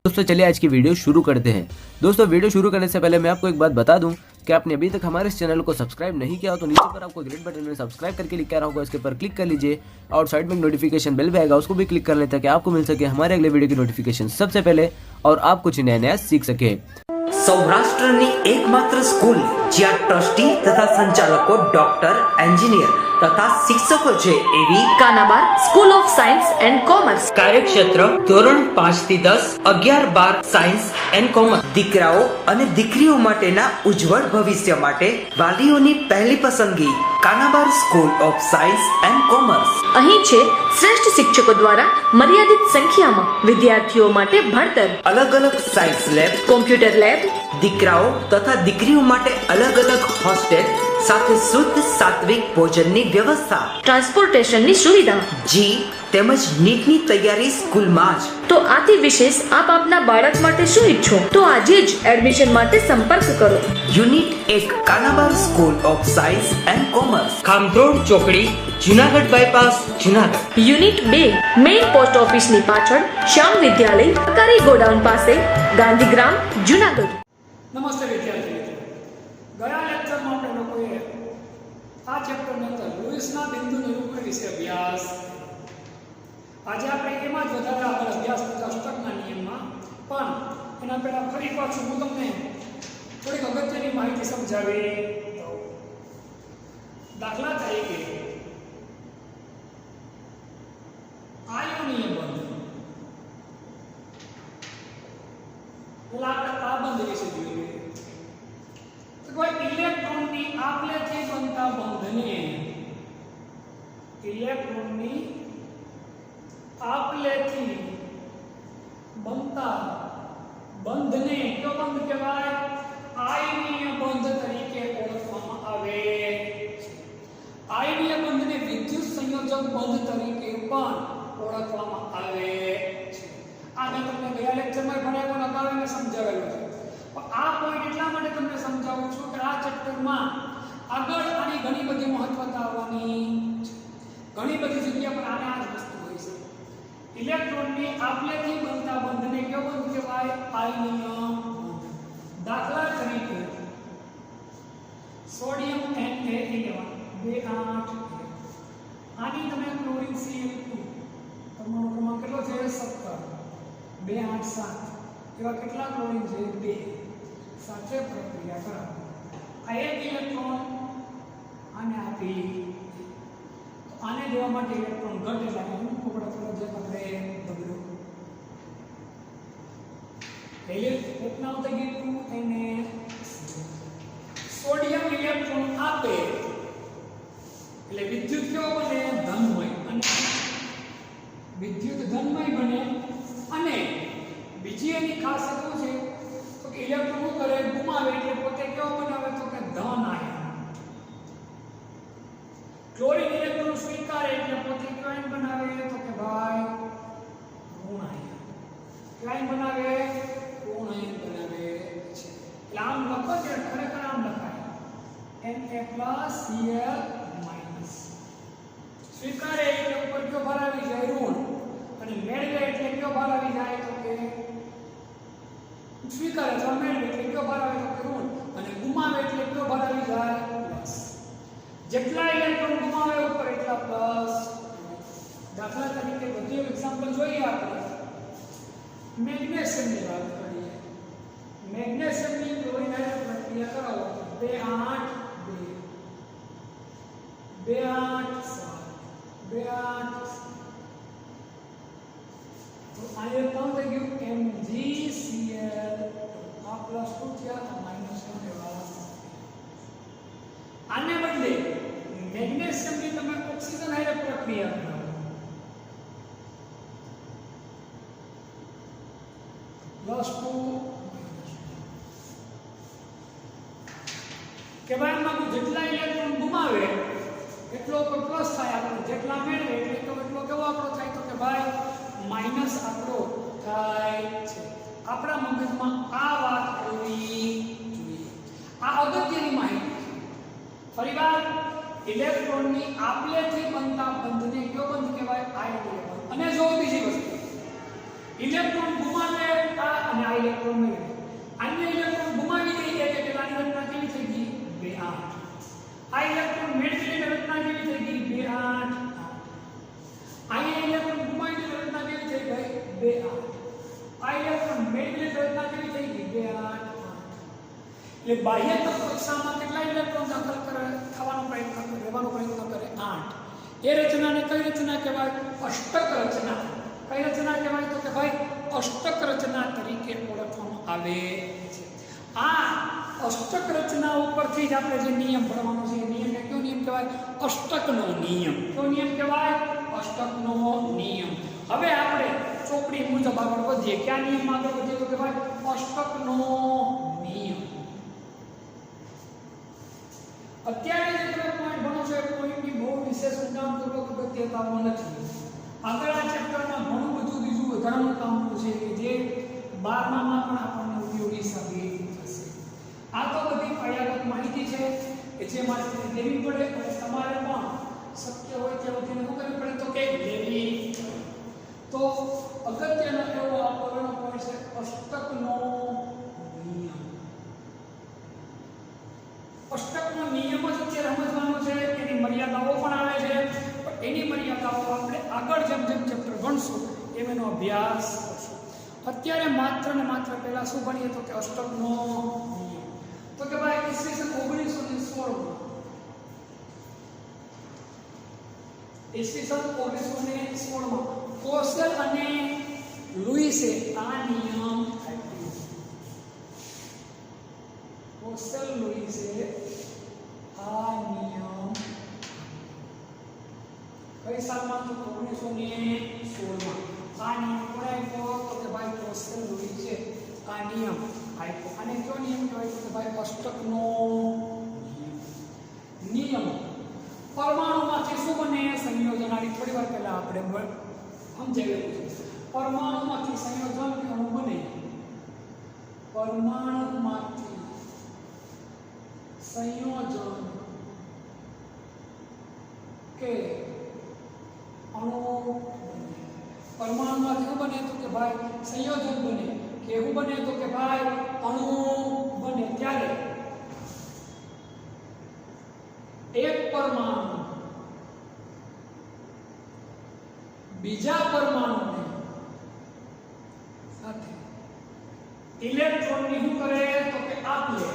दोस्तों चलिए आज की वीडियो शुरू करते हैं। दोस्तों वीडियो शुरू करने से पहले मैं आपको एक बात बता दूं कि आपने अभी तक हमारे इस चैनल को सब्सक्राइब नहीं किया हो तो नीचे पर आपको ग्रीन बटन में सब्सक्राइब करके लिखा रहा होगा, इसके ऊपर क्लिक कर लीजिए और साइड में नोटिफिकेशन बेल भी आएगा, उसको भी क्लिक कर लें ताकि आपको मिल सके हमारे अगले वीडियो की नोटिफिकेशन सबसे पहले और आप कुछ नया सीख सके। સૌરાષ્ટ્રની એકમાત્ર સ્કૂલ જ્યાં ટ્રસ્ટી તથા સંચાલકો ડોક્ટર, એન્જિનિયર તથા શિક્ષકો છે એવી Kanabar school of science and commerce. કાર્યક્ષેત્ર ધોરણ 5 થી 10, 11-12 સાયન્સ એન્ડ કોમર્સ. દીકરાઓ અને દીકરીઓ માટેના ઉજ્જવળ ભવિષ્ય માટે વાલીઓની પહેલી પસંદગી Kanabar school of science and commerce. અહીં છે શ્રેષ્ઠ શિક્ષકો દ્વારા મર્યાદિત સંખ્યામાં વિદ્યાર્થીઓ માટે ભણતર, અલગ અલગ સાયન્સ લેબ, કોમ્પ્યુટર લેબ, દીકરાઓ તથા દીકરીઓ માટે અલગ અલગ હોસ્ટેલ સાથે શુદ્ધ સાત્વિક ભોજનની વ્યવસ્થા, ટ્રાન્સપોર્ટેશનની સુવિધા. જી તેમજ નીટની તૈયારી સ્કૂલમાં જ. તો આથી વિશેષ આપ આપના બાળક માટે શું ઈચ્છો તો આજે જ એડમિશન માટે સંપર્ક કરો. Unit 1 Kanabar school of science and commerce, Khamrod ચોકડી, Junagadh bypass, Junagadh. Unit 2 main post ઓફિસની પાછળ, શ્યામ વિદ્યાલય, સરકારી ગોડાઉન પાસે, ગાંધીગ્રામ, જુનાગઢ. નમસ્તે વિદ્યાર્થી મિત્રો, ગયા લેક્ચરમાં આપણે લોકોએ આ ચેપ્ટરની અંદર લુઈસના બિંદુ નિરૂપણ વિશે અભ્યાસ. આજે આપણે એમાં જ વધારે આગળ અભ્યાસ કરતા અષ્ટકના નિયમમાં, પણ એના પહેલાં ફરી પાછું હું તમને થોડીક અગત્યની માહિતી સમજાવી દઉં. દાખલા તરીકે આયોનીય બંધ, પહેલા આપણે આ બંધ વિશે જોઈએ. તો કોઈ ઇલેક્ટ્રોનની આપલેથી બનતા બંધને, ઇલેક્ટ્રોનની આપલેથી બનતા બંધને કયો બંધ કહેવાય? આયનીય બંધ તરીકે ઓળખવામાં આવે. આયનીય બંધને વિદ્યુત સંયોજક બંધ તરીકે પણ ઓળખવામાં આવે છે. આ મેં તમને ગયા લેક્ચરમાં ભણાવ્યું, અગાઉ મેં સમજાવેલું છે, પણ આ પોઈન્ટ એટલા માટે તમને સમજાવું છું કે આ ચેપ્ટરમાં આગળ આની ઘણી બધી મહત્વતા આવવાની છે. ઘણી બધી જગ્યા પર આને આ જ વસ્તુ હોય છે. ઇલેક્ટ્રોનની આપલેથી બનતા બંધને કયો બંધ કહેવાય? આયનીય બંધ. દાખલા તરીકે સોડિયમ Na11 28, આની તમે ક્લોરીન Cl2, પરમાણુ ક્રમાંક કેટલો છે? 17, 287 એવા કેટલા ક્લોરીન છે? 2 સાથે પ્રક્રિયા કરાવો. આ એક ઇલેક્ટ્રોન આને આપી, આને દેવા માટે ઇલેક્ટ્રોન ઘટે એટલે અમુક ટુકડા થોડા જે આપણે બદલ્યો. પહેલે ઉપનામ થઈ ગયું એને સોડિયમ ઇલેક્ટ્રોન આપે એટલે વિદ્યુત કેવો બને? ધનમય. અને વિદ્યુત ધનમય બને. અને બીજી એની ખાસિયત શું છે તો કે ઇલેક્ટ્રોન શું કરે? ગુમાવે એટલે પોતે કેવો બનાવે? તો કે ધન આયન. ક્લોરીન ઇલેક્ટ્રોન સ્વીકારે એટલે પોતે કયો આયન બનાવે? તો કે ભાઈ ઋણ આયન. કયો આયન બનાવે? ઋણ આયન બનાવે છે. એટલે આમ લખો છે, ખરેખર આમ લખાય Na+Cl-. સ્વીકારે એટલે ઉપર કયો ભાર આવી જાય? ઋણ. અને મેળવે એટલે કયો ભાર આવી જાય? તો કે સ્વીકારે તો મેળવે એટલે કયો ભાર આવે? તો કે ઋણ. અને ગુમાવે એટલે કયો ભાર આવી જાય? પ્લસ. જેટલા ઇલેક્ટ્રોન ગુમાવે ઉપર એટલા પ્લસ. દાખલા તરીકે બધી એક્ઝામ્પલ જોઈએ આપણે. મેગ્નેશિયમની વાત કરીએ. મેગ્નેશિયમની ક્લોરીન હારે પ્રક્રિયા કરાવો 282 287 તો આ એક કામ થઈ ગયું MgCl. આ પ્લસ 2 થયા, આ માઈનસ 1 રહેવા. આને બદલે મેગ્નેશિયમની તમે ઓક્સિજન હારે પ્રક્રિયા કરો. +2 કહેવાય માં જેટલા ઇલેક્ટ્રોન ગુમાવે એટલો ઉપર પ્લસ થાય, આપણે જેટલા મેળવે એટલે એટલો કેવો આંકડો થાય? તો કે ભાઈ માઈનસ આંકડો થાય છે. આપણા મગજમાં આ વાત હોવી જોઈએ. આ અગત્યની માહિતી છે. ફરીવાર ઇલેક્ટ્રોનની આપલેથી બનતા બંધને કયો બંધ કહેવાય? આયનીય બંધ. અને જો બીજી વસ્તુ ઇલેક્ટ્રોન ગુમાવે અને આ ઇલેક્ટ્રોન મેળવે. અન્ય ઇલેક્ટ્રોન ગુમાવી દઈએ એટલે પેલાની રચના કેવી થઈ ગઈ 2 8. આ ઇલેક્ટ્રોન મેળવી લઈને રચના કેવી થઈ ગઈ 2 8. અહીંયા ઇલેક્ટ્રોન ગુમાવી લઈને રચના કેવી થઈ ગઈ 2 8. આ ઇલેક્ટ્રોન મેળવી લઈને રચના કેવી થઈ ગઈ 2 8. એટલે બાહ્ય કક્ષામાં કેટલા ઇલેક્ટ્રોન દાખલ થવાનો પ્રયત્ન કરે, રહેવાનો પ્રયત્ન કરે 8. એ રચનાને કઈ રચના કહેવાય? અષ્ટક રચના. કઈ રચના કહેવાય? તો કે ભાઈ અષ્ટક રચના તરીકે ઓળખવામાં આવે છે. આ અષ્ટક રચના ઉપરથી જ આપણે જે નિયમ ભણવાનો છે, એ નિયમને કયો નિયમ કહેવાય? અષ્ટકનો નિયમ. કયો નિયમ કહેવાય? અષ્ટકનો નિયમ. હવે આપણે ચોપડી મુજબ આગળ વધીએ. કયા નિયમમાં આગળ વધીએ? તો કે ભાઈ અષ્ટકનો નિયમ. અત્યારે જે તમે પોઈન્ટ ભણો છો એ પોઈન્ટની બહુ વિશેષ ઊંડાણપૂર્વક અગત્યતાઓ નથી. આગળ આ ચેપ્ટરમાં ઘણું બધું બીજું વધારાનું કામનું છે કે જે 12માં પણ આપણને ઉપયોગી સાબિત થશે. આ તો બધી પાયાગત માહિતી છે કે જે માહિતી લેવી પડે અને તમારે પણ શક્ય હોય ત્યાં સુધી શું કરવી પડે? તો કે લેવી. તો અગત્યનો એવો આપણો પોઈન્ટ છે અષ્ટકનો નિયમ. અષ્ટકનો નિયમ જ અત્યારે સમજવાનો છે. એની મર્યાદાઓ પણ આવે છે, પણ એની મર્યાદાઓ આપણે આગળ જેમ જેમ ચેપ્ટર ભણશું એમ એનો અભ્યાસ કરશું. અત્યારે માત્ર ને માત્ર પહેલા શું ભણીએ? તો કે અષ્ટકનો નિયમ. તો કે ભાઈ ઈસવીસન 1916 કોસેલ અને લુઈસે આ નિયમ આપ્યો. કોસેલ લુઈસે આ નિયમ કઈ સાલમાં? તો 1916માં. આ નિયમ કોણે આપ્યો? તો કે ભાઈ કોસેલ લુઈસે આ નિયમ આપ્યો. અને કયો નિયમ કહેવાય? તો કે ભાઈ અષ્ટકનો નિયમ. પરમાણુમાંથી શું બને? સંયોજન. આની થોડી વાર પહેલા આપણે સમજાવ્યું છે. પરમાણુમાંથી સંયોજન કે અણુ બને. પરમાણુમાંથી સંયોજન કે અણુ બને. પરમાણુમાંથી શું બને? તો કે ભાઈ સંયોજન બને. કેવું બને? તો કે ભાઈ અણુ બને. ત્યારે એક પરમાણુ બીજા પરમાણુને સાથે ઇલેક્ટ્રોનની શું કરે? તો કે આપ લે.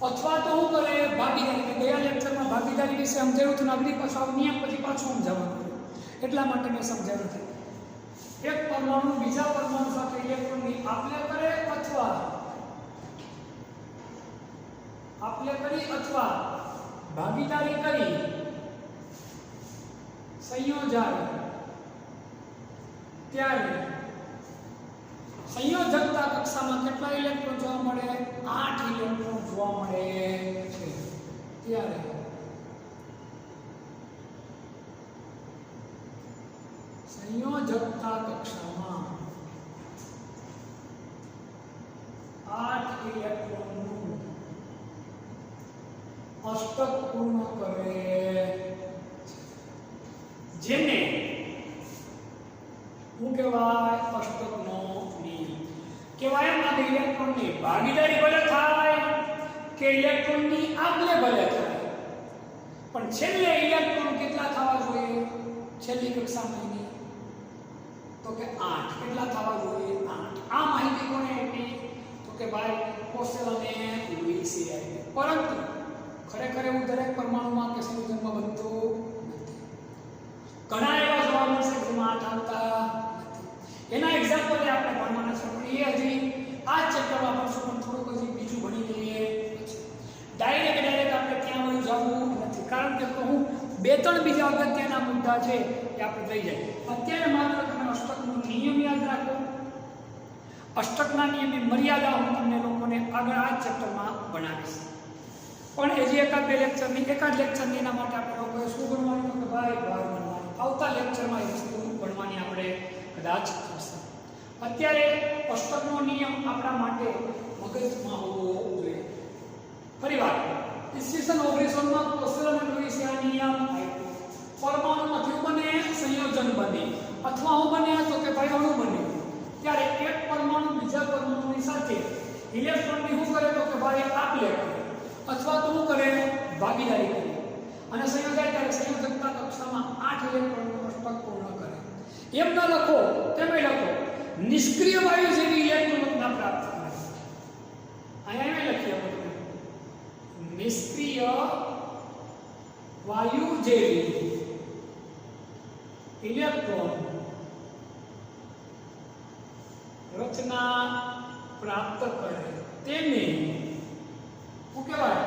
અથવા તો શું કરે? ભાગીદારી. ગયા લેક્ચરમાં ભાગીદારી વિશે સમજાવ્યું હતું. અગલી પાછું નિયમ પછી પાછું સમજાવવાનું. એટલા માટે મેં સમજાવ્યું હતું. એક પરમાણુ બીજા પરમાણુ સાથે ઇલેક્ટ્રોનની આપ-લે કરે અથવા ભાગીદારી કરી સંયોજાય ત્યારે સંયોજકતા કક્ષામાં કેટલા ઇલેક્ટ્રોન જોવા મળે? 8 ઇલેક્ટ્રોન જોવા મળે છે. ત્યારે સંયોજકતા કક્ષામાં 8 ઇલેક્ટ્રોનનું અષ્ટક પૂર્ણ કરે જેને શું કહેવાય? અષ્ટકનો નિયમ કહેવાય. એમાં ઇલેક્ટ્રોનની ભાગીદારી ભલે થાય કે ઇલેક્ટ્રોનની આપ-લે ભલે થાય, પણ છેલ્લે ઇલેક્ટ્રોન કેટલા થવા જોઈએ? છેલ્લી કક્ષામાં તો કે 8. કેટલા થવા જોઈએ? 8. આ માહિતી કોને આપી? તો કે ભાઈ કોસેલ અને લુઈસે આપી. પરંતુ ખરેખર એવું દરેક પરમાણુમાં કે સંયોજનમાં બનતું નથી. ઘણા એવા જોવા મળશે જેમાં 8 આવતા નથી. એના એક્ઝામ્પલ આપણે ભણવાના છે, પણ એ હજી આ ચેપ્ટરમાં ભણશું, પણ થોડુંક હજી બીજું ભણી લઈએ પછી. ડાયરેક્ટ આપણે ત્યાં વળી જવું નથી, કારણ કે હું 2-3 બીજા અગત્યના મુદ્દા છે એ આપણે થઈ જાય. અત્યારે માત્ર તમે અષ્ટકનો નિયમ યાદ રાખો. અષ્ટકના નિયમની મર્યાદા હું તમને લોકોને આગળ આ ચેપ્ટરમાં ભણાવીશ. પણ હજી એકાદ લેક્ચરની એના માટે આપણે લોકોએ શું ભણવાનું? કે ભાઈ ભાર ભણવાનું. આવતા લેક્ચરમાં એ વસ્તુ ભણવાની આપણે કદાચ થશે. અત્યારે અષ્ટકનો નિયમ આપણા માટે મગજમાં હોવો જોઈએ. ફરી વાર ઈસવીસન 1900 માં પોસેલ અને લુઈસે આ નિયમ આપ્યો. પરમાણુમાંથી બને સંયોજન બને અથવા હું બને તો કે ભાઈ અણુ બને. ત્યારે એક પરમાણુ બીજા પરમાણુની સાથે ઇલેક્ટ્રોનની શું કરે તો કે ભાઈ આપ-લે કરે અથવા તો શું કરે ભાગીદારી કરે અને સંયોજાય ત્યારે સંયોજકતા કક્ષામાં 8 ઇલેક્ટ્રોનનો અષ્ટક પૂર્ણ કરે. એમ ન લખો તેમ લખો નિષ્ક્રિય વાયુ જેવી ઇલેક્ટ્રોન રચના પ્રાપ્ત કરે. અહીંયા એમ લખીએ આપણે નિષ્ક્રિય વાયુ જેવી ઇલેક્ટ્રોન રચના પ્રાપ્ત કરે તેને શું કહેવાય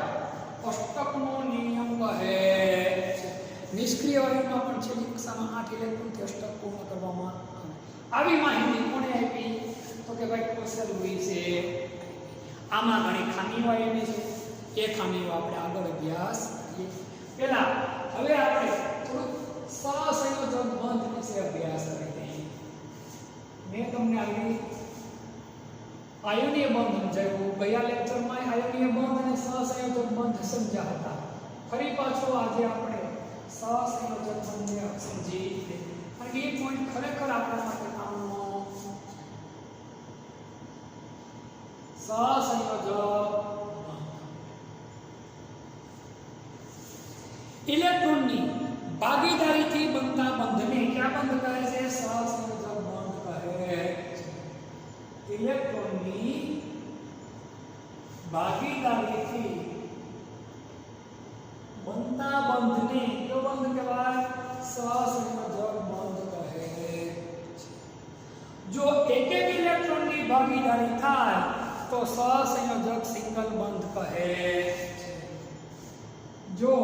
અષ્ટકનો નિયમ કહે છે. નિષ્ક્રિય વાયુમાં પણ છેલ્લી કક્ષામાં 8 ઇલેક્ટ્રોનથી અષ્ટક પૂર્ણ કરવામાં આવે. આવી માહિતી કોણે આપી તો કે ભાઈ પોસેલ લુઈસે. આમાં ઘણી ખામીઓ આવી છે. એ ખામીઓ આપણે આગળ અભ્યાસ કરીએ. પહેલા હવે આપણે થોડું સહસંયોજક બંધ વિશે અભ્યાસ કરીએ. મેં તમને આવી આયોનીય બંધ સમજાવ્યું. ગયા લેક્ચરમાં આયોનીય બંધ અને સહસંયોજક બંધ સમજ્યા હતા. ફરી પાછો આજે આપણે સહસંયોજક બંધને સમજીએ. અને એ પોઈન્ટ ખરેખર આપણા માટે કામનો. સહસંયોજક ઇલેક્ટ્રોનની ભાગીદારીથી બનતા બંધને ક્યાં બંધ કહે છે? સહસંયોજક બંધ કહે છે. ઇલેક્ટ્રોનની ભાગીદારીથી બનતા બંધને કયો બંધ કહેવાય? સહસંયોજક બંધ કહે છે. જો એક એક ઇલેક્ટ્રોનની ભાગીદારી થાય તો સહસંયોજક સિંગલ બંધ કહે છે. જો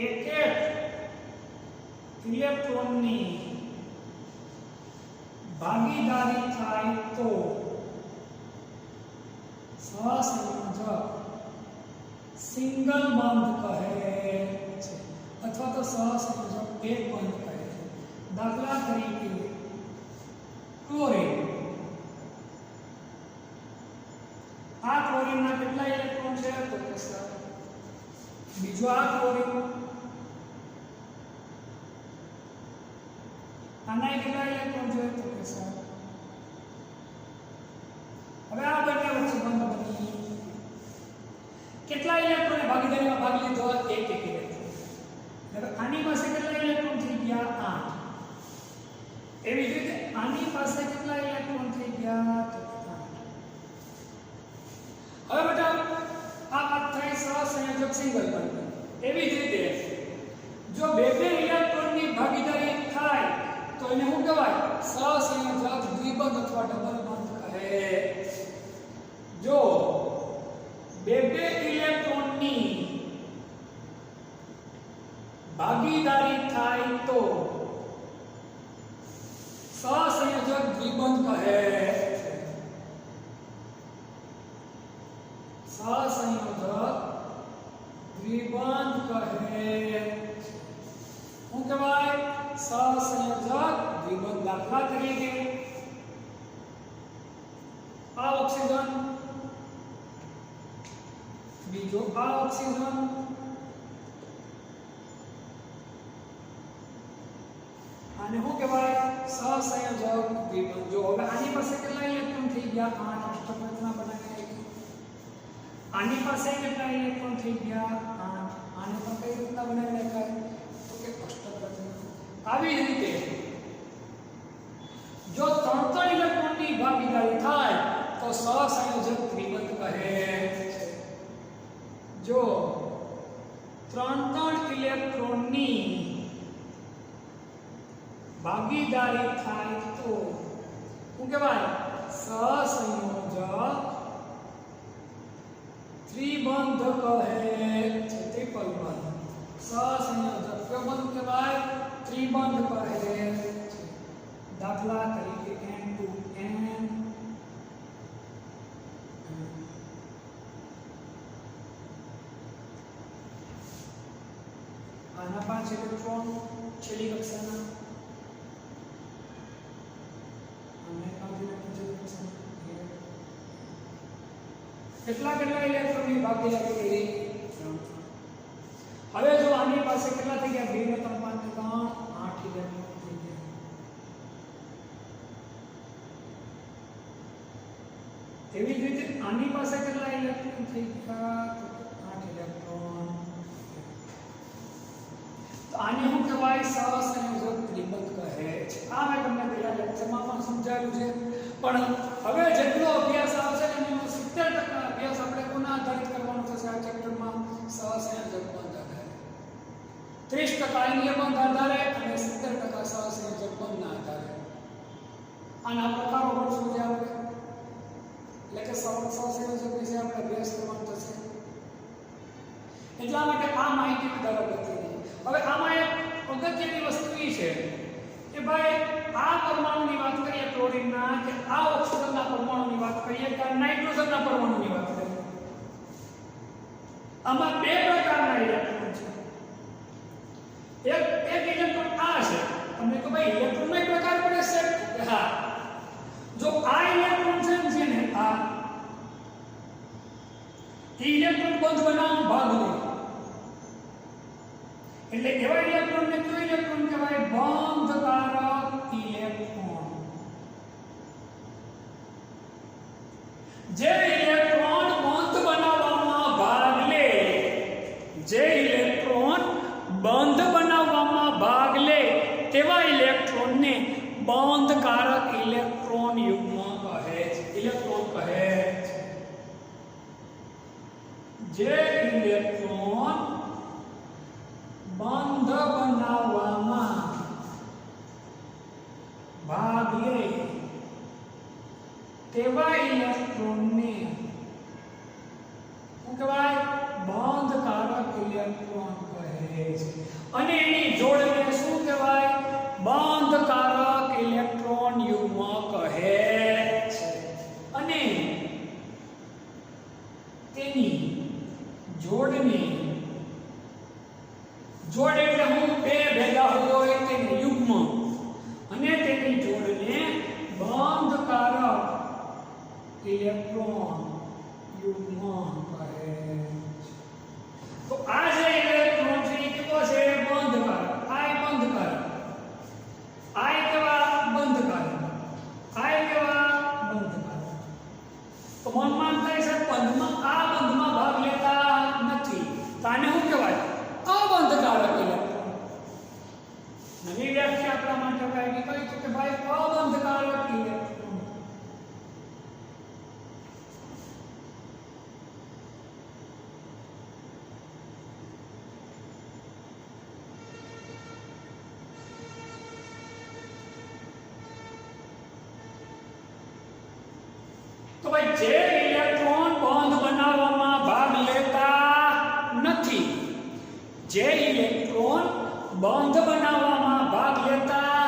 एक इलेक्ट्रॉननी भागीदारी थाय तो सहसंयोजक सिंगल बंध કહે છે અથવા તો સહસંયોજક એક બંધ કહે છે. દાખલા તરીકે ક્લોરીન. આ ક્લોરીનના કેટલા ઇલેક્ટ્રોન છે તો કે 7. બીજો આ ક્લોરીન આના કેટલા ઇલેક્ટ્રોન છે તો કે 7. હવે આ બંને વચ્ચે બંધ બની કેટલા ઇલેક્ટ્રોને ભાગીદારીમાં ભાગ લીધો? એક ઇલેક્ટ્રોન. હવે આની પાસે કેટલા ઇલેક્ટ્રોન થઈ ગયા? 8. એવી જ રીતે આની પાસે કેટલા ઇલેક્ટ્રોન થઈ ગયા? 8. હવે બેટા આ વાત થઈ સહસંયોજક સિંગલ બંધ. એવી જ રીતે જો બે ઇલેક્ટ્રોનની ભાગીદારી થાય તો એને શું કહેવાય? સહસંયોજક દ્વિબંધ અથવા ડબલ બંધ કહે. જો બે ઇલેક્ટ્રોનની ભાગીદારી થાય તો સહસંયોજક દ્વિબંધ કહે. સહસંયોજક દ્વિબંધ કહે. શું કહેવાય? સહસંયોજક દ્વિબંધ. દાખલા તરીકે આ ઓક્સિજન, બીજો આ ઓક્સિજન, આને શું કહેવાય? સહસંયોજક દ્વિબંધ. જો હવે આની પાસે કેટલા ઇલેક્ટ્રોન થઈ ગયા? 8. અષ્ટક રચના બનાવી. આની પાસે કેટલા ઇલેક્ટ્રોન થઈ ગયા? 8. આને પણ કઈ રીતના બનાવી શકાય તો કે અષ્ટક રચના. આવી જ રીતે જો 3 ઇલેક્ટ્રોનની ભાગીદારી થાય તો સહસંયોજક દ્વિબંધ કહે છે. જો 3 ઇલેક્ટ્રોનની ભાગીદારી થાય તો શું કહેવાય? સહસંયોજક ત્રિબંધ કહે છે. ટ્રિપલ બંધ. સહસંયોજક કયો બંધ કહેવાય? ત્રિબંધ કહે છે. દાખલા તરીકે N2N, આના 5 ઇલેક્ટ્રોન છેલ્લી કક્ષાના, અને 5 ઇલેક્ટ્રોન છેલ્લી કક્ષાના. કેટલા ઇલેક્ટ્રોનની ભાગીદારી કરી? 3. હવે જો આની પાસે કેટલા થઈ ગયા? 2 ને 3 5 ને 3 8 ઇલેક્ટ્રોન થઈ ગયા. એવી જ રીતે આની પાસે કેટલા ઇલેક્ટ્રોન થઈ ગયા? 8 ઇલેક્ટ્રોન. તો આને શું કહેવાય? સહસંયોજક ત્રિબંધ કહે છે. આ મેં તમને પહેલા લેક્ચરમાં પણ સમજાવ્યું છે, પણ હવે જેટલો અભ્યાસ આવશે એનો 70% અભ્યાસ આપણે કોના આધારિત કરવાનો થશે આ ચેપ્ટરમાં? સહસંયોજક બંધ આધારે. 30% આયનીય બંધ આધારે અને 70% સહસંયોજક બંધના આધારે. આના પ્રકારો પણ શું છે આપણે, એટલે કે સહસંયોજક વિશે આપણે અભ્યાસ કરવાનો થશે. એટલા માટે આ માહિતી વધારે બતાવી. હવે આમાં એક અગત્યની વસ્તુ એ છે કે ભાઈ આ પરમાણુની વાત કરીએ ક્લોરીનના, કે આ ઓક્સિજનના પરમાણુની વાત કરીએ, કે આ નાઇટ્રોજનના પરમાણુની વાત કરીએ, આમાં 2 પ્રકારના ઇલેક્ટ્રોન છે. એક ઇલેક્ટ્રોન આ છે. તમને તો ભાઈ ઇલેક્ટ્રોનનો એક પ્રકાર પડે છે. હા, જો આ ઇલેક્ટ્રોન છે ને આ ઇલેક્ટ્રોન બંધ બનાવવાનો ભાગ લે, એટલે એવા ઇલેક્ટ્રોનને કયો ઇલેક્ટ્રોન કહેવાય? બંધકારક ઇલેક્ટ્રોન. જે ઇલેક્ટ્રોન બંધ બનાવવામાં ભાગ લે, જે ઇલેક્ટ્રોન બંધ બનાવવામાં ભાગ લે તેવા ઇલેક્ટ્રોનને બંધકારક ઇલેક્ટ્રોન યુગ્મ કહે છે. ઇલેક્ટ્રોન કહે છે. જે ઇલેક્ટ્રોન બંધ બનાવવામાં ભાગ લે તેવા ઇલેક્ટ્રોનને શું કહેવાય? બંધકારક ઇલેક્ટ્રોન કહે છે. અને એની જોડને શું કહેવાય? બંધકારક ઇલેક્ટ્રોન યુગ્મ કહે છે. અને તેની જોડને, જોડ એટલે હું બે ભેગા હોય તેને યુગ્મ, અને તેની જોડને બંધકારક ઇલેક્ટ્રોન યુગ્મ કહે છે. તો આ જે ઇલેક્ટ્રોન છે એ કેવો છે? બંધકારક. આ બંધકારક. આ કેવા? બંધકારક. આ કેવા? બંધકારક. તો મનમાં થાય છે બંધમાં, આ બંધમાં ભાગ લેતા નથી, તો આને શું કહેવાય? અબંધકારક ઇલેક્ટ્રોન. નવી વ્યાખ્યા આપણા માટે ભાઈ કહી છે કે ભાઈ અબંધકારક ઇલેક્ટ્રોન. તો ભાઈ જે ઇલેક્ટ્રોન બંધ બનાવવામાં ભાગ લેતા નથી, જે ઇલેક્ટ્રોન બંધ બનાવવામાં ભાગ લેતા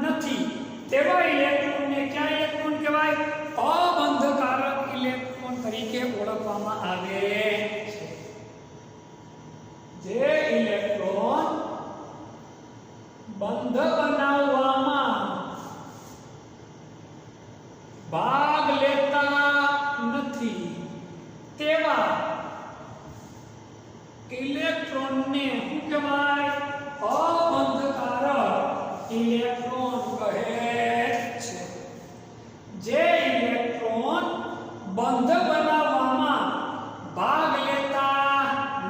નથી તેવા ઇલેક્ટ્રોનને કયા ઇલેક્ટ્રોન કહેવાય? અબંધકારક ઇલેક્ટ્રોન તરીકે ઓળખવામાં આવે છે. જે ઇલેક્ટ્રોન બંધ બનાવવામાં ભાગ લેતા નથી તેવા ઇલેક્ટ્રોનને શું કહેવાય? અબંધકારક ઇલેક્ટ્રોન કહે છે. જે ઇલેક્ટ્રોન બંધ બનાવવામાં ભાગ લેતા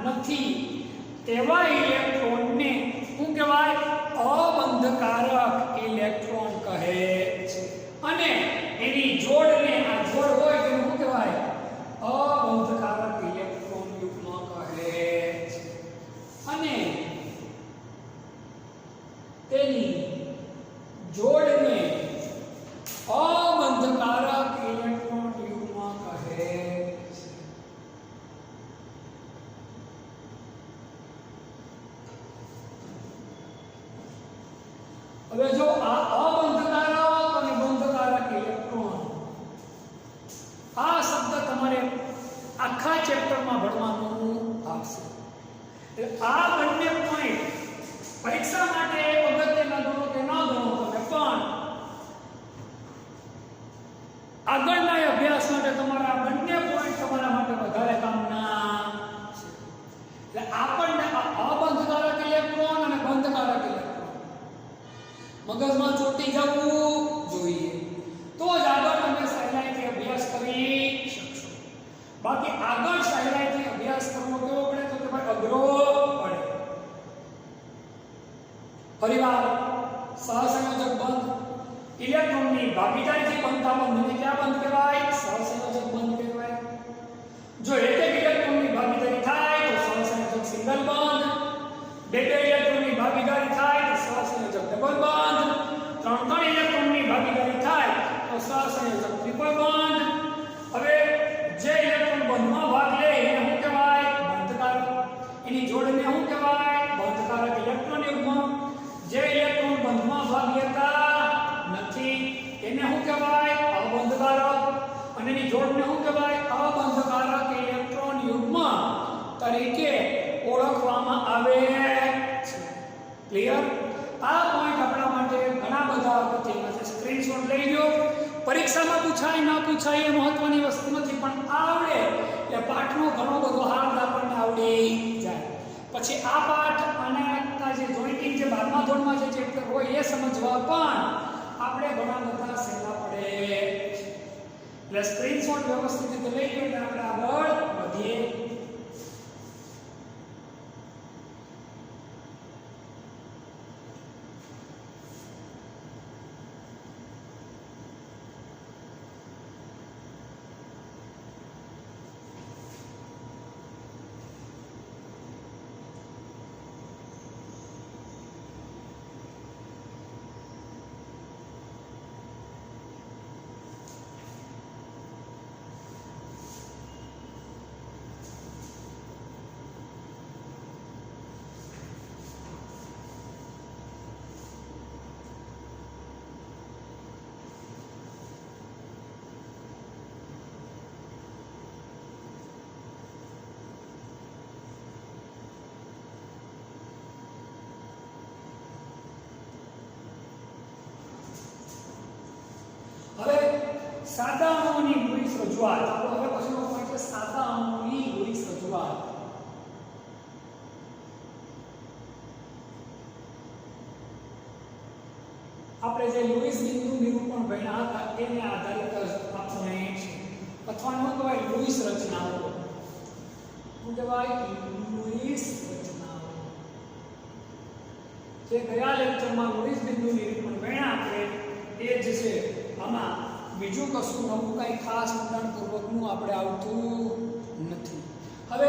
નથી તેવા ઇલેક્ટ્રોનને શું કહેવાય? અબંધકારક ઇલેક્ટ્રોન કહે છે. અને એની જોડને, આ જોડ હોય તેને શું કહેવાય? અબંધકારક ઇલેક્ટ્રોન યુગ્મ કહે છે. અને તેની જોડને અબંધકારક ઇલેક્ટ્રોન યુગ્મ કહે છે. હવે જો આ અબંધકારક અને બંધકારક ઇલેક્ટ્રોન, આ શબ્દ તમારે આખા ચેપ્ટરમાં ભણવાનું આવશે. આ બંને પોઈન્ટ પરીક્ષા માટે અગત્યના ગણો કે ન ગણો તમે, પણ આગળના અભ્યાસ માટે તમારા બંને પોઈન્ટ તમારા માટે વધારે કામના છે. એટલે આપણને અબંધકારક ઇલેક્ટ્રોન અને બંધકારક ઇલેક્ટ્રોન મગજમાં ચોંટી જવું જોઈએ, તો જ આગળ તમે સહેલાઈથી અભ્યાસ કરી શકશો. બાકી આગળ સહેલાઈથી અભ્યાસ કરવો કેવો પડે તો કે ભાઈ અઘરો પડે. ફરીવાર સહસંયોજક બંધ ઇલેક્ટ્રોનની ભાગીદારીથી બનતા બંધને ક્યાં બંધ કહેવાય? સહસંયોજક બંધ કહેવાય. જો એક ઇલેક્ટ્રોનની ભાગીદારી થાય તો સહસંયોજક સિંગલ બંધ, બે ઇલેક્ટ્રોનની ભાગીદારી થાય તો સહસંયોજક ડબલ બંધ, ત્રણ ઇલેક્ટ્રોનની ભાગીદારી થાય તો સહસંયોજક ટ્રિપલ બંધ. હવે જે ઇલેક્ટ્રોન બંધમાં ભાગ લે એને શું કહેવાય? બંધકારક. એની જોડને શું કહેવાય? બંધકારક ઇલેક્ટ્રોન યુગ્મ. જે ઇલેક્ટ્રોન બંધમાં ભાગ લેતા નથી એને શું કહેવાય? અબંધકારક. અને એની જોડને શું કહેવાય? અબંધકારક ઇલેક્ટ્રોન યુગ્મ તરીકે ઓળખવામાં આવે છે. ક્લિયર? આ પોઈન્ટ આપણા માટે ઘણા બધા અગત્યના છે. સ્ક્રીનશોટ લઈ લો. પરીક્ષામાં પૂછાય ના પૂછાય એ મહત્વની વસ્તુ નથી, પણ આવડે એટલે પાઠનો ઘણો બધો હાર્દ આપણને આવડી જાય. પછી આ પાઠ અને જે જોઈન્ટિંગ જે 12મા ધોરણમાં જે ચેપ્ટર હોય એ સમજવા પણ આપણે ઘણા બધા સહેલા પડે. એટલે સ્ક્રીનશોટ વ્યવસ્થિત રીતે લઈ લો એટલે આપણે આગળ વધીએ. સાદા અણુઓની મૂળિત રજૂઆત. આપણો હવે પછીનો પોઈન્ટ છે સાદા અણુઓની મૂળિત રજૂઆત. આપણે જે લુઈસ બિંદુ નિરૂપણ ભણ્યા હતા એને આધારિત આપણે અથવા નો કહેવાય લુઈસ રચનાઓ. શું કહેવાય? લુઈસ રચનાઓ. જે ગયા લેક્ચરમાં લુઈસ બિંદુ નિરૂપણ ભણ્યા આપણે એ જ છે. આમાં બીજું કશું નવું કંઈ ખાસ ઊંડાણપૂર્વકનું આપણે આવતું નથી. હવે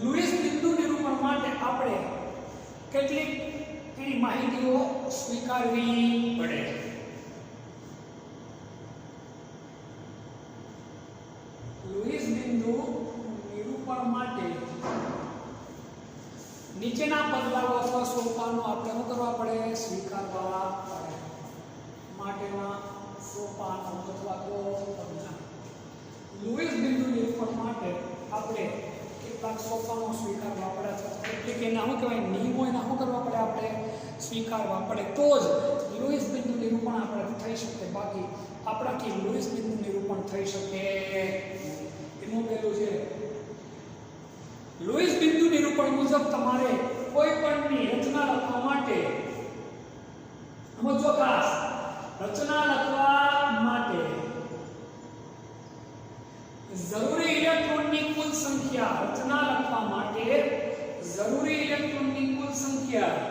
લુઈસ બિંદુ નિરૂપણ માટે આપણે કેટલીક એની માહિતીઓ સ્વીકારવી પડે. લુઈસ બિંદુ નિરૂપણ માટે નીચેના પગલાઓ અથવા સોપાનો આપણે શું કરવા પડે? સ્વીકારવા પડે. માટેના સોપાનો અથવા તો પગલાં. લુઈસ બિંદુ નિરૂપણ માટે આપણે કેટલાક સોપાનો સ્વીકારવા પડે છે. કેટલીક એના શું કહેવાય? નિયમો એના શું કરવા પડે? આપણે સ્વીકારવા પડે તો જ લુઈસ બિંદુ નિરૂપણ આપણે થઈ શકે. બાકી આપણાથી લુઈસ બિંદુ નિરૂપણ થઈ શકે. એનું પહેલું છે લુઈસ બિંદુ નિરૂપણ મુજબ તમારે કોઈ પણની રચના લખવા માટે સમજો ખાસ રચના લખવા માટે જરૂરી ઇલેક્ટ્રોનની કુલ સંખ્યા રચના લખવા માટે જરૂરી ઇલેક્ટ્રોનની કુલ સંખ્યા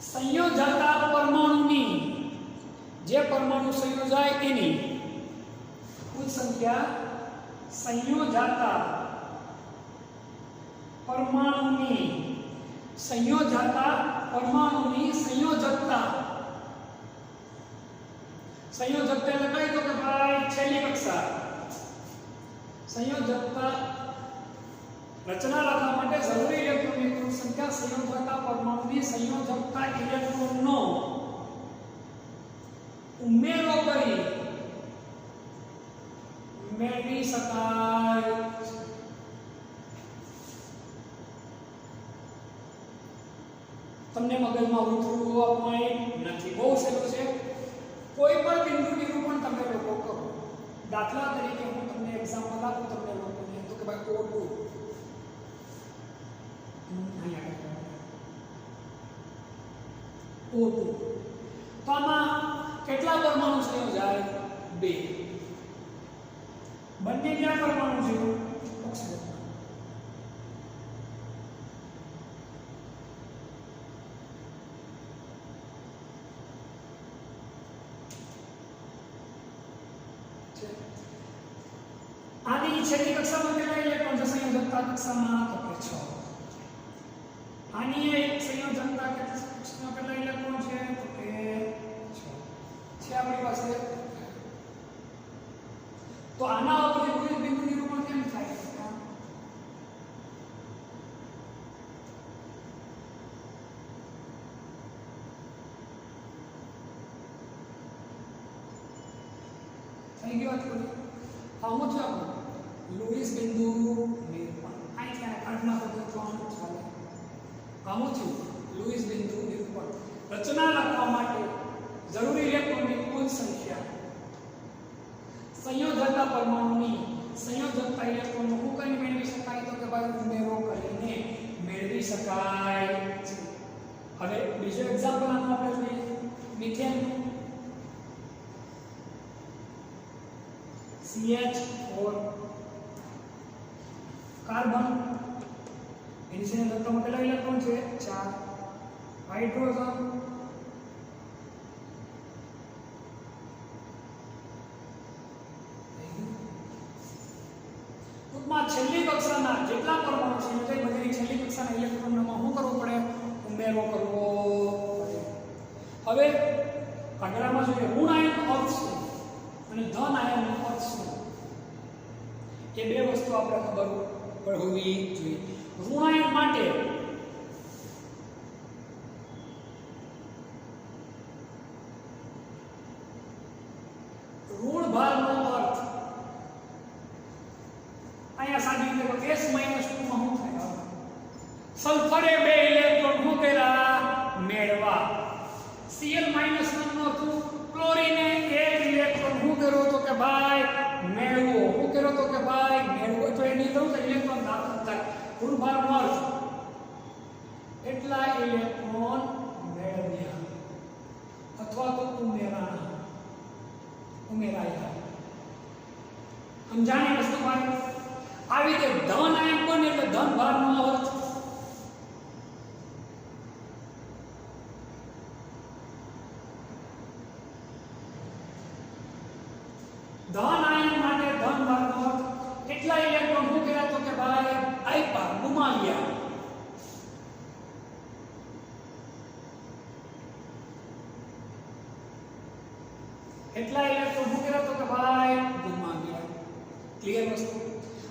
સંયોજાતા પરમાણુની જે પરમાણુ સંયોજાય એની કુલ સંખ્યા સંયોજાતા પરમાણુની સંયોજાતા પરમાણુની સંયોજકતા. સંયોજકતા એટલે કઈ તો કે ભાઈ છેલ્લી કક્ષા. સંયોજકતા રચના લખવા માટે જરૂરી ઇલેક્ટ્રોનની કુલ સંખ્યા સંયોજકતા પરમાણુની સંયોજકતા ઇલેક્ટ્રોનનો ઉમેરો કરી મેળવી શકાય. તમને મગજમાં ઉતરવું આ પોઈન્ટ નથી. બહુ સહેલું છે. કોઈ પણ બિંદુ નિરૂપણ દાખલા તરીકે હું તમને એક્ઝામ્પલ આપું તમને લોકોને તો કે ભાઈ O2 O2 તો આમાં કેટલા પરમાણુ સંયોજાય 2 બંને ક્યાં પરમાણુ છે ઓક્સિજન આની છેલ્લી કક્ષામાં કેટલા ઇલેક્ટ્રોન છે સંયોજકતા કક્ષામાં તો કે 6 આની એક સંયોજકતા કક્ષામાં કેટલા ઇલેક્ટ્રોન છે તો કે 6 છે આપણી પાસે તો આના ઉપર કોઈ બિંદુ નિરૂપણ કેમ થાય થઈ ગયો વાત કરી આવું છે આપણું લુઈસ બિંદુ નિરૂપણ અહીંથી આને કાઢના પર ત્રણ ચાલે આવું છે લુઈસ બિંદુ નિરૂપણ રચના લખવા માટે જરૂરી ઇલેક્ટ્રોનની કુલ સંખ્યા સંયોજકતા પરમાણુની સંયોજકતા ઇલેક્ટ્રોન હું કઈ મેળવી શકાય તો કે ભાઈ ઉમેરો કરીને મેળવી શકાય છે હવે બીજો એક્ઝામ્પલ આનો આપણે જોઈએ મિથેન CH4 કાર્બન એની સંયોજકતામાં કેટલા ઇલેક્ટ્રોન છે 4 હાઇડ્રોજન ટૂંકમાં છેલ્લી કક્ષાના જેટલા પરમાણુ છે તે બધી છેલ્લી કક્ષાના ઇલેક્ટ્રોનમાં શું કરવું પડે ઉમેરો કરવો પડે હવે આગળમાં જોઈએ ઋણ આયનનો અર્થ શું અને ધન આયનનો અર્થ શું એ બે વસ્તુ આપણે ખબર હોવી જોઈએ ઋણ આયન માટે ઋણ ભારનો અર્થ અહીંયા સાદી રીતે S - 2 માં શું થાય સલ્ફરે બે ઇલેક્ટ્રોન શું કર્યા મેળવા Cl - 1 નો અર્થ ક્લોરીને એક ઇલેક્ટ્રોન શું કર્યો તો કે ભાઈ મેળવો શું કર્યો તો કે ભાઈ મેળવો તો એની તો ઇલેક્ટ્રોન દાખલ થાય ઋણ ભારનો અર્થ એટલા ઇલેક્ટ્રોન મેળવ્યા અથવા તો ઉમેરાયા સમજાણી વસ્તુ ભાઈ આવી રીતે ધન આયન બને એટલે ધન ભારનો અર્થ ધન આયન માટે ધન ભારનો અર્થ કેટલા ઇલેક્ટ્રોન શું કર્યા તો કે ભાઈ આપ્યા ગુમાવ્યા કેટલા ઇલેક્ટ્રોન શું કર્યા તો કે ભાઈ ગુમાવ્યા ક્લિયર વસ્તુ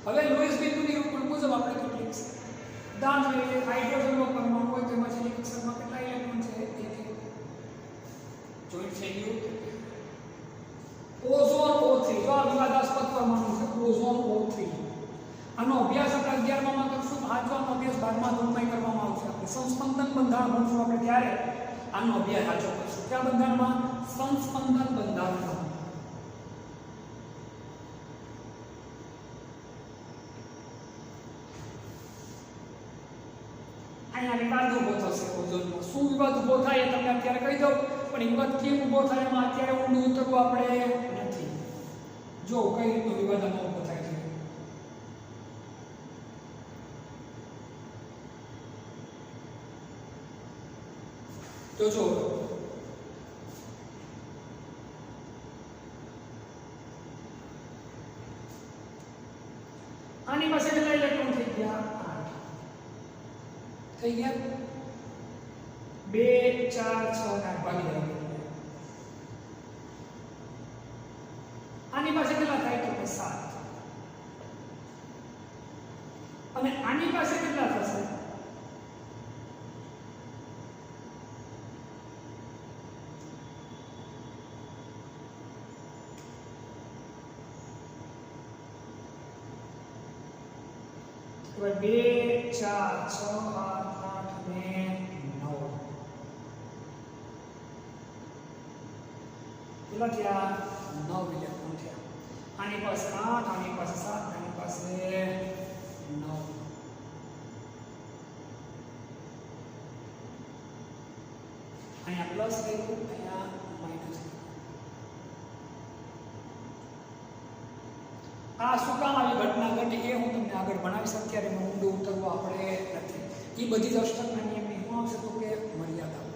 હવે લુઈસ બિંદુ નિરૂપણ મુજબ આપણે કેટલીક દાન લઈએ હાઇડ્રોજનનો પરમાણુ હોય તેમાં છેલ્લી કક્ષામાં કેટલા ઇલેક્ટ્રોન છે જોઈન્ટ થઈ ગયું ઓઝોન O3 જો આ વિવાદાસ્પદ પરમાણુ છે ઓઝોન O3 આનો અભ્યાસ આપણે 11મા માં કરશું 5મા અભ્યાસ 12મા ધોરણમાં કરવામાં આવશે આપણે સંસ્પંદન બંધારણ ભણશું આપણે ત્યારે આનો અભ્યાસ સાચો કરશું કયા બંધારણમાં સંસ્પંદન બંધારણમાં અહીંયા વિવાદ ઊભો થશે ઓઝોનમાં શું વિવાદ ઊભો થાય એ તમને અત્યારે કહી દઉં પણ વિવાદ કેમ ઊભો થાય એમાં અત્યારે ઊંડું ઉતરવું આપણે નથી જો કઈ રીતનો વિવાદ આમાં ઊભો થાય છે તો જો આની પાસે કેટલા ઇલેક્ટ્રોન થઈ ગયા 8 થઈ ગયા 2 4 6 8 ભાગી જાય આની પાસે કેટલા થાય તો 7 અને આની પાસે કેટલા થશે तो 2 4 6 8 8 ને 9 કેટલા થયા 9 ઇલેક્ટ્રોન થયા આની પાસે 8, આની પાસે 7, આની પાસે 9. અહીંયા પ્લસ થયું, અહીંયા માઇનસ. આ શું કામ આવી ઘટના ઘટી એ હું તમને આગળ ભણાવીશ. અત્યારે એમાં ઊંડું ઉતરવું આપણે નથી. એ બધી જ અષ્ટકના નિયમની શું આવશે તો કે મર્યાદા.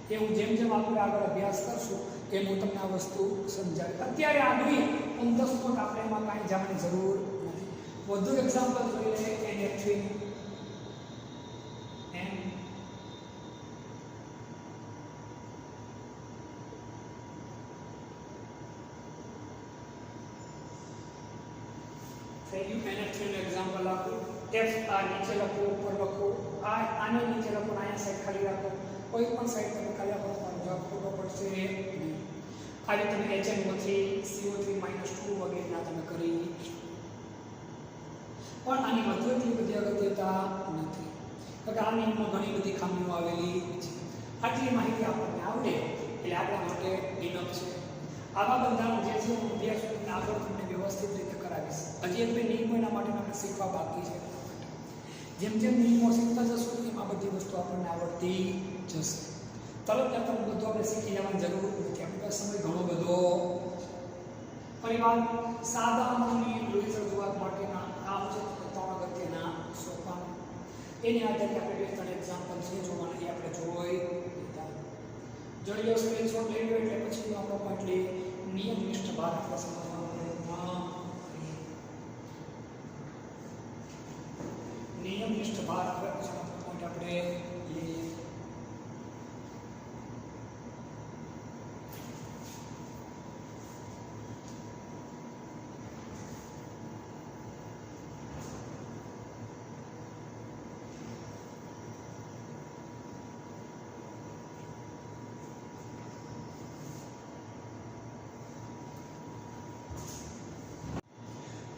એ હું જેમ જેમ આપણે આગળ અભ્યાસ કરશું એમ હું તમને આ વસ્તુ સમજાવીશ. અત્યારે આગળ ઓન ધ સ્પોટ આપણે એમાં કાંઈ જવાની જરૂર નથી. વધુ એક્ઝામ્પલ જોઈ લઈએ. NF3 એમ થઈ ગયું. NF3 નું એક્ઝામ્પલ આપો. F આ નીચે લખો, ઉપર લખો, આને નીચે લખો, અહીંયા સાઈડ ખાલી રાખો. કોઈ પણ સાઈડ તમે ખાલી આપો તો જવાબ ખોટો પડશે નહીં. આ રીતે તમે HNO3 CO3 -2 વગેરેના તમે કરી પણ આની વધુ એટલી બધી અગત્યતા નથી, કારણ કે આ નિયમમાં ઘણી બધી ખામીઓ આવેલી છે. આટલી માહિતી આપણને આવડે એટલે આપણા માટે ઇનફ છે. આવા બંધારણ જે છે હું અભ્યાસ કરીને આગળ તમને વ્યવસ્થિત રીતે કરાવીશ. હજી એક બે નિયમો એના માટે આપણે શીખવા બાકી છે. જેમ જેમ નિયમો શીખતા જશું એમાં બધી વસ્તુ આપણને આવડતી જશે. તરત તમે બધું આપણે શીખી જવાની જરૂર નથી. આપણી પાસે સમય ઘણો બધો. પરિવાર સાદા અણુની લોહી રજૂઆત માટેના કામ છે 3 અગત્યના સોપાન. એની આધારે આપણે 2-3 એક્ઝામ્પલ છે જોવાના, એ આપણે જોઈ લીધા. જળીય સ્ક્રીનશોટ લઈ લો એટલે પછી આપણો પોઈન્ટ લઈએ. નિયમનિષ્ઠ ભાર આપણે સમજવાનો પ્રયત્ન કરીએ. નિયમનિષ્ઠ ભાર આપણે પછી પોઈન્ટ આપણે લઈએ.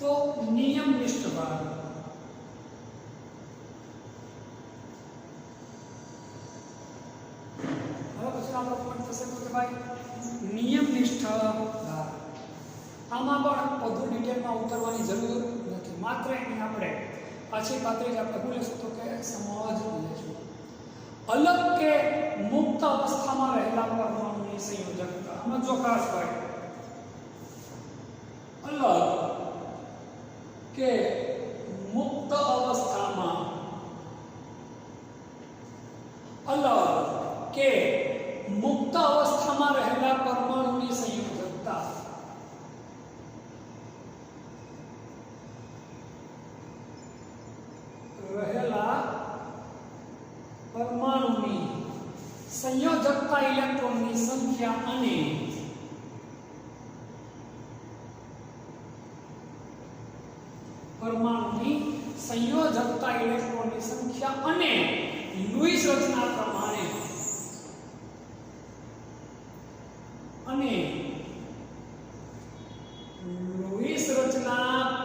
તો નિયમનિષ્ઠ ભાર હવે પછી આપણો પોઈન્ટ થશે કે ભાઈ નિયમનિષ્ઠ ભાર. આમાં પણ વધુ ડિટેલમાં ઉતરવાની જરૂર નથી. માત્ર એની આપણે પાછી પાત્રી જ આપણે શું લેશું તો કે સમજ લેશું. અલગ કે મુક્ત અવસ્થામાં રહેલા પરમાણુની સંયોજકતા. આમાં જો ખાસ હોય અલગ કે મુક્ત અવસ્થામાં, અલગ કે મુક્ત અવસ્થામાં રહેલા પરમાણુની સંયોજકતા. રહેલા પરમાણુની સંયોજકતા ઇલેક્ટ્રોનની સંખ્યા અને પરમાણુની સંયોજકતા ઇલેક્ટ્રોનની સંખ્યા અને લુઈસ રચના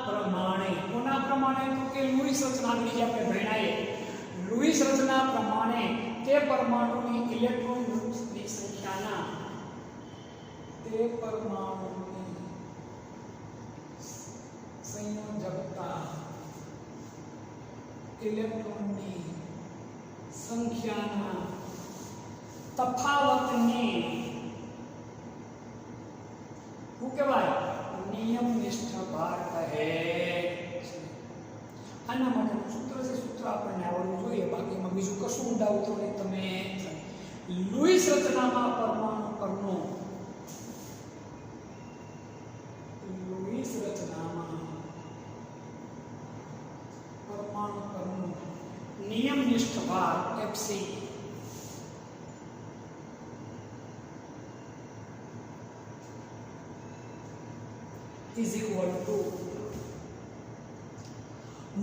પ્રમાણે કોના પ્રમાણે તો કે લુઈસ રચના જે આપણે ભણાઈએ લુઈસ રચના પ્રમાણે તે પરમાણુની ઇલેક્ટ્રોનની સંખ્યાના તે પરમાણુની સંયોજકતા ઇલેક્ટ્રોનની સંખ્યાના તફાવતને શું કહેવાય? નિયમનિષ્ઠ ભાર કહે છે. આના માટેનું સૂત્ર છે, સૂત્ર આપણને આવડવું જોઈએ, બાકીમાં બીજું કશું ઊંડા ઉતરો તમે લુઈસ રચનામાં પરમાણુ પરનો લુઈસ રચનામાં પરમાણુ પરનો નિયમનિષ્ઠ ભાર FC is equal to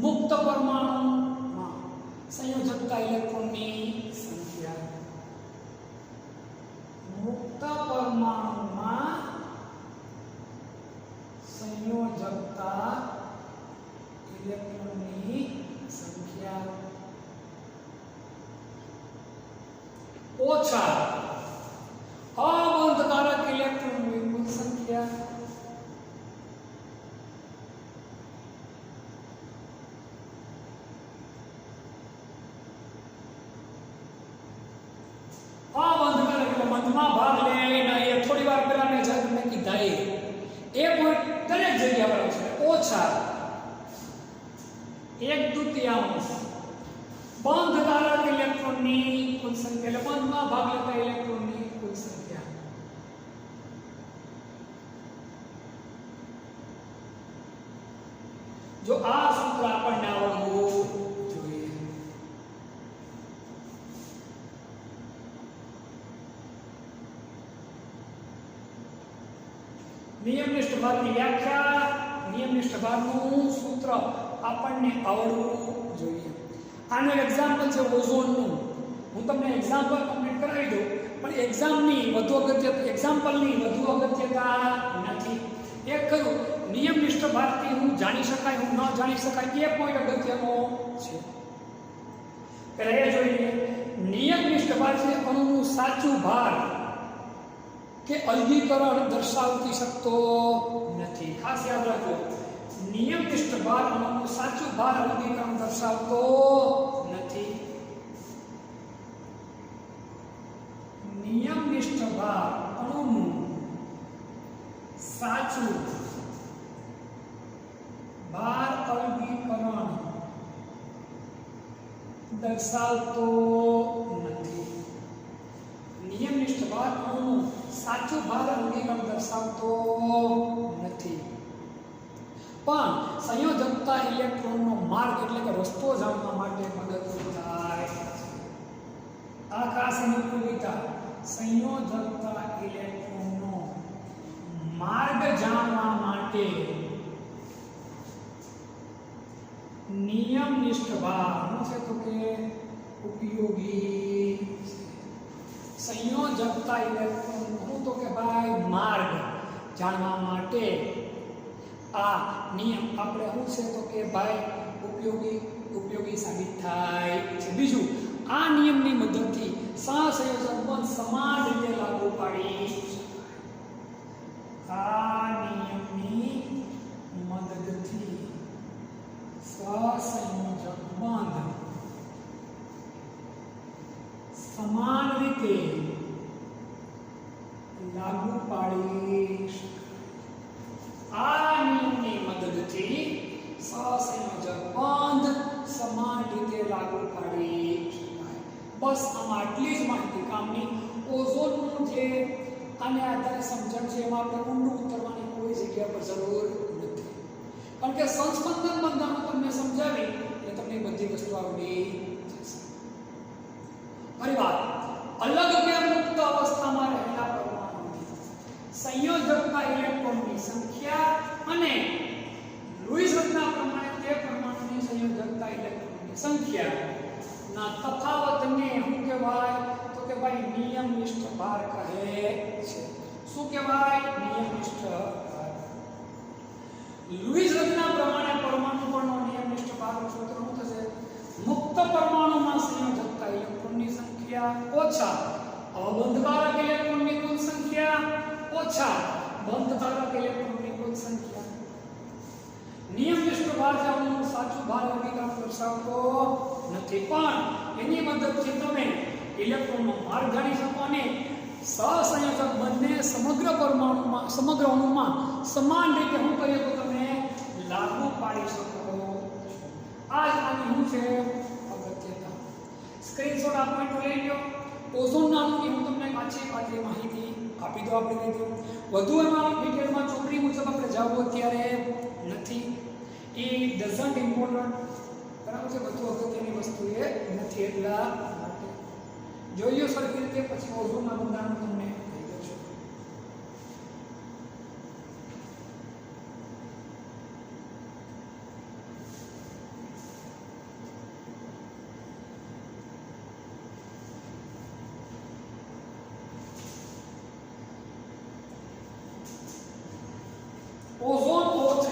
મુક્ત પરમાણુમાં સંયોજકતા ઇલેક્ટ્રોનની સંખ્યા. મુક્ત પરમાણુમાં સંયોજકતા ઇલેક્ટ્રોનની સંખ્યા ઓછા અબંધકારક ઇલેક્ટ્રોનની કુલ સંખ્યા બંધમાં ભાગ લે ને એ થોડી વાર પહેલા મેં જે તમને કીધા એ પોઈન્ટ દરેક જગ્યા પર છે ઓછા 1/2 બંધકારક ઇલેક્ટ્રોનની કુલ સંખ્યા એટલે બંધમાં ભાગ લેતા ઇલેક્ટ્રોનની કુલ સંખ્યા. જો આ સૂત્ર આપણને આવડવું જોઈએ. નિયમનિષ્ઠ ભારની વ્યાખ્યા, નિયમનિષ્ઠ ભારનું સૂત્ર આપણને આવડવું જોઈએ. આનું એક્ઝામ્પલ છે ઓઝોનનું. હું તમને એક્ઝામ્પલ કમ્પ્લીટ કરાવી દઉં, પણ એક્ઝામ્પલની વધુ અગત્યતા નથી. એક ખરું નિયમનિષ્ઠ ભારથી હું જાણી શકાય, હું ન જાણી શકાય, એ પોઈન્ટ અગત્યનો છે. પહેલા એ જોઈએ, નિયમનિષ્ઠ ભાર છે અણુનું સાચું ભાર કે અલગીકરણ દર્શાવતી શકતો નથી. ખાસ યાદ રાખજો, નિયમનિષ્ઠ ભાર અણુનું સાચું ભાર અલગીકરણ દર્શાવતો નથી. નિયમનિષ્ઠ ભાર અણુનું સાચું ભાર અલગીકરણ દર્શાવતો નથી. નિયમનિષ્ઠ ભાર અણુનું સાચું ભાર અલગીકરણ દર્શાવતો નથી, પણ સંયોજકતા ઇલેક્ટ્રોનનો માર્ગ એટલે કે રસ્તો જાણવા માટે મદદરૂપ થાય છે. આ ખાસ એની ઉપયોગિતા, સંયોજકતા ઇલેક્ટ્રોનનો માર્ગ જાણવા માટે નિયમનિષ્ઠ ભાર શું છે તો કે ઉપયોગી. સંયોજકતા ઇલેક્ટ્રોન હું તો કે ભાઈ માર્ગ જાણવા માટે આ નિયમ આપણે શું છે તો કે ભાઈ ઉપયોગી સાબિત થાય છે. બીજું, આ નિયમની મદદથી સહસંયોજક બંધ સમાન રીતે લાગુ પાડી શકાય. આ નિયમની મદદથી સહસંયોજક બંધ સમાન રીતે લાગુ પાડી શકાય. આ નિયમની મદદથી સહસંયોજક બંધ સમાન રીતે લાગુ પાડી શકાય. બસ આમાં આટલી જ માહિતી કામની. ઓઝોનનું જે આને આધારે સમજણ છે એમાં આપણે ઊંડું ઉતરવાની કોઈ જગ્યા પર જરૂર નથી, કારણ કે સંસ્પંદન બંધનો તમને સમજાવી એટલે તમને બધી વસ્તુ આવડી જશે. ફરી વાત, અલગ કે મુક્ત અવસ્થામાં રહેલા પરમાણુની સંયોજકતા ઇલેક્ટ્રોનની સંખ્યા અને લુઈસ રચના પ્રમાણે તે પરમાણુની સંયોજકતા ઇલેક્ટ્રોનની સંખ્યા ના તફાવતને શું કહેવાય તો કે ભાઈ નિયમનિષ્ઠ ભાર કહે છે. શું કહેવાય? નિયમનિષ્ઠ ભાર. લુઈસ રચના પ્રમાણે પરમાણુ પરનો નિયમનિષ્ઠ ભારનું સૂત્ર શું થશે? મુક્ત પરમાણુમાં સંયોજકતા ઇલેક્ટ્રોનની સંખ્યા ઓછા અબંધકારક ઇલેક્ટ્રોનની કુલ સંખ્યા ઓછા બંધકારક ઇલેક્ટ્રોનની કુલ સંખ્યા. નિયમનિષ્ઠ ભાર જાણવાનું સાચું ભાર અલગીકરણ દર્શાવતો નથી, પણ એની મદદથી તમે ઇલેક્ટ્રોનનો માર્ગ જાણી શકો અને સહસંયોજક બંને સમગ્ર પરમાણુમાં, સમગ્ર અણુમાં સમાન રીતે શું કરીએ તો તમે લાગુ પાડી શકો. આ જ આની શું છે અગત્યતા. સ્ક્રીનશોટ આપો લઈ લો. ઓઝોનના અણુની હું તમને પાછી માહિતી આપી દો. આપણે કીધું વધુ એમાં ડિટેલમાં ચોપડી મુજબ આપણે જવું અત્યારે નથી. એ ડઝન્ટ ઇમ્પોર્ટન્ટ, બરાબર છે. બધું અગત્યની વસ્તુ એ નથી, એટલા માટે જોઈ લો સરખી રીતે, પછી ઓઝોનના બંધારણ તમને કહી દઉં છું. ઓઝોન O3,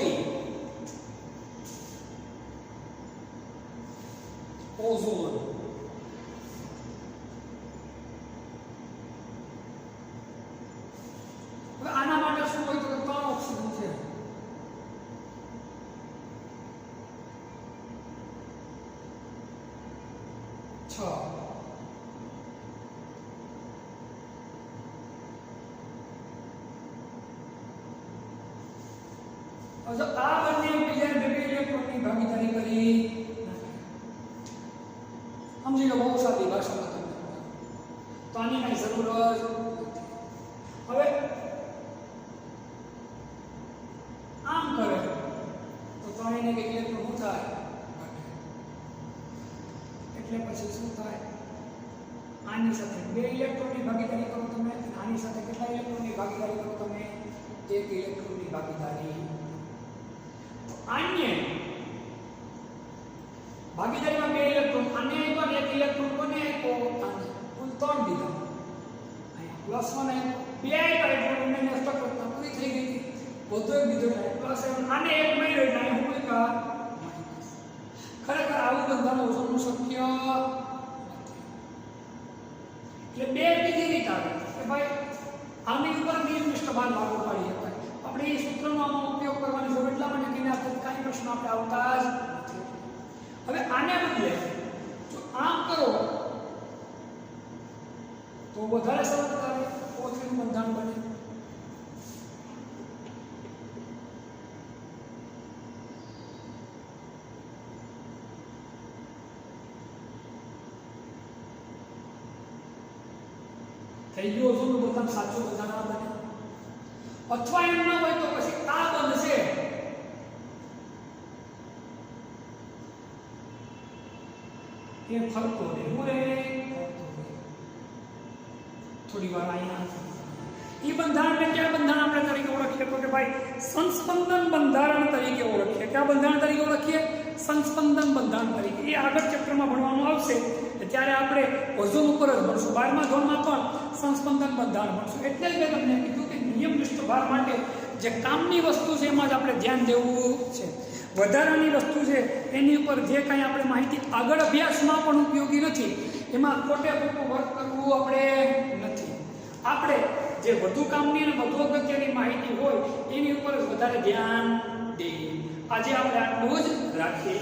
ઓઝોન હવે જો આ બંને બીજા બે ઇલેક્ટ્રોનની ભાગીદારી કરી સમજી લો, બહુ સાદી ભાષામાં તમને તો આની કઈ જરૂર જ નથી. હવે આમ કરે તો ત્રણેયને કંઈક ઇલેક્ટ્રોન શું થાય એટલે પછી શું થાય, આની સાથે બે ઇલેક્ટ્રોનની ભાગીદારી કરો તમે, આની સાથે કેટલા ઇલેક્ટ્રોનની ભાગીદારી કરો તમે, એક ઇલેક્ટ્રોનની ભાગીદારી. તો આને ભાગીદારીમાં બે ઇલેક્ટ્રોન, આને પણ એક ઇલેક્ટ્રોન કોને આપ્યો, આને કુલ 3 દીધા, અહીંયા +1 બે આપ્યા એટલે બંને નષ્ટ કરતા પૂરી થઈ ગઈ હતી. વધુ એક બીજો +7 આને એક મળ્યો એટલે અહીં હું કા માઈનસ. ખરેખર આવું બંધારણ ઓઝોનનું શક્ય એટલે બે બીજી રીત આવે કે ભાઈ આની ઉપર નિયમિત ભાર લાગુ પાડી શકાય. આપણે એ સૂત્રનો આમાં ઉપયોગ કરવાની જરૂર એટલા માટે કે આપણે કાંઈ પ્રશ્ન આપણે આવતા જ નથી. હવે આને બદલે જો આમ કરો તો વધારે સરળ થાય, O3 નું બંધારણ બને. થઈ ગયું ઓઝોનનું બંધારણ સાચું બંધારણ બને. અથવા એમ ન હોય તો પછી આ બનશે એ ફરતો રહે, હું રહે થોડી વાર અહીંયા એ બંધારણને કયા બંધારણ આપણે તરીકે ઓળખીએ તો કે ભાઈ સંસ્પંદન બંધારણ તરીકે ઓળખીએ. કયા બંધારણ તરીકે ઓળખીએ? સંસ્પંદન બંધારણ તરીકે. એ આગળ ચેપ્ટરમાં ભણવાનું આવશે ત્યારે આપણે ઓઝોન ઉપર જ ભણશું. 12મા ધોરણમાં પણ સંસ્પંદન બંધારણ ભણશું. એટલે જ મેં તમને કીધું કે નિયમનિષ્ઠ ભાર માટે જે કામની વસ્તુ છે એમાં જ આપણે ધ્યાન દેવું છે. વધારાની વસ્તુ છે એની ઉપર જે કાંઈ આપણે માહિતી આગળ અભ્યાસમાં પણ ઉપયોગી નથી, એમાં ખોટે ખોટું વર્ક કરવું આપણે નથી. આપણે જે વધુ કામની અને વધુ અગત્યની માહિતી હોય એની ઉપર વધારે ધ્યાન દઈએ. આજે આપણે આટલું જ રાખીએ.